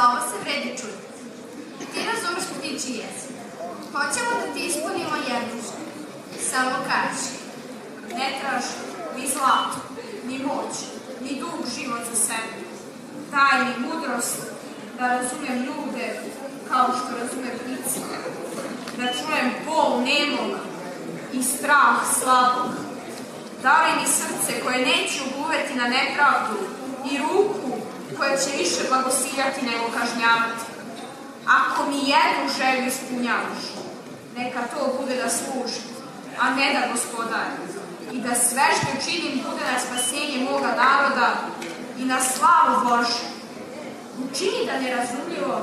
Za ovo se vredi čuti. Ti razumeš ptičji jezik. Hoćemo da ti ispunimo jednu želju. Samo kaži. Ne traži ni zlato, ni moć, ni dug život za sebe. Daj mi mudrost da razumem ljude kao što razumem ptice. Da čujem bol nemog i strah slabog. Daj mi srce koje neće uguveti na nepravdu i ruku koja će više blagosiljati nego kažnjavati. Ako mi jednu želju ispunjavaš, neka to bude da služi, a ne da gospodari. I da sve što činim bude na spasenje moga naroda i na slavu Božju. Učini da nerazumljivo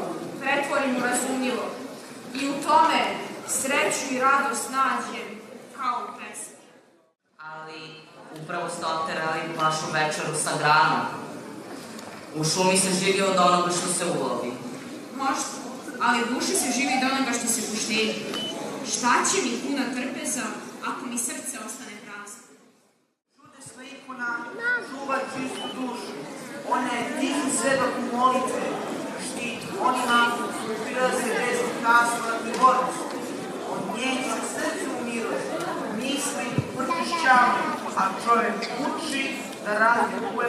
pretvorim u razumljivo i u tome sreću i radost nađem kao u pesmi. Ali upravo ste oterali vašu večeru sa granom. U šumi se živi od onoga što se ulovi. Možda, ali u duši se živi od onoga što se poštedi. Šta će mi puna trpeza ako mi srce ostane prazno? Čudesna ikona čuva čistu dušu. Ona je tihi svedok u molitve, štit onima koji prilaze bez kasva i bolest. Od nje se srce umiruje, misli pročišćavaju, a čovjek uči da razlikuje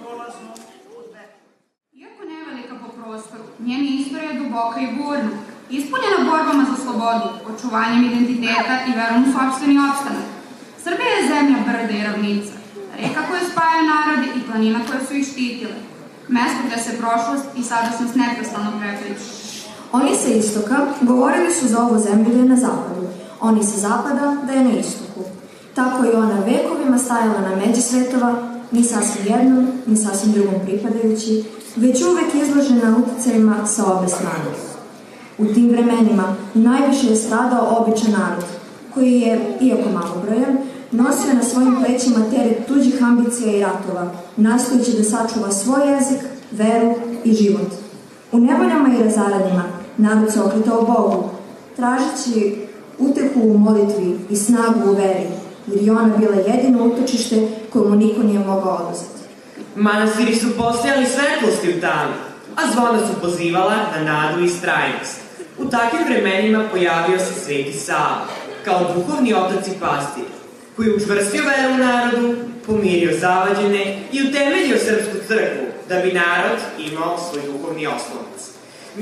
prolazno od veka. Iako nevelika po prostoru, njena istorija je duboka i burna, ispunjena borbama za slobodu, očuvanjem identiteta i verom u sopstveni opstanak. Srbija je zemlja brda i ravnica, reka koje spajaju narode i planina koje su ih štitile, mesto gde se prošlost i sadašnjost neprestano prepliču. Oni sa istoka govorili su za ovu zemlju da je na zapadu, oni sa zapada da je na istoku. Tako i ona vekovima stajala na međi svetova, ni sasvim jednom, ni sasvim drugom pripadajući, već uvek izložena uticajima sa obe strane. U tim vremenima najviše je stradao običan narod, koji je, iako malobrojan, nosio na svojim plećima teret tuđih ambicija i ratova, nastojeći da sačuva svoj jezik, veru i život. U nevoljama i razaranjima narod se okretao Bogu, tražeći utehu u molitvi i snagu u veri, jer je ona bila jedino utočište koje mu niko nije mogao oduzeti. Manastiri su postojali svetlosti u tami, a zvona su pozivala na nadu i istrajnost. U takvim vremenima pojavio se Sveti Sava, kao duhovni otac i pastir, koji je učvrstio veru u narodu, pomirio zavađene i utemeljio srpsku crkvu, da bi narod imao svoj duhovni oslonac.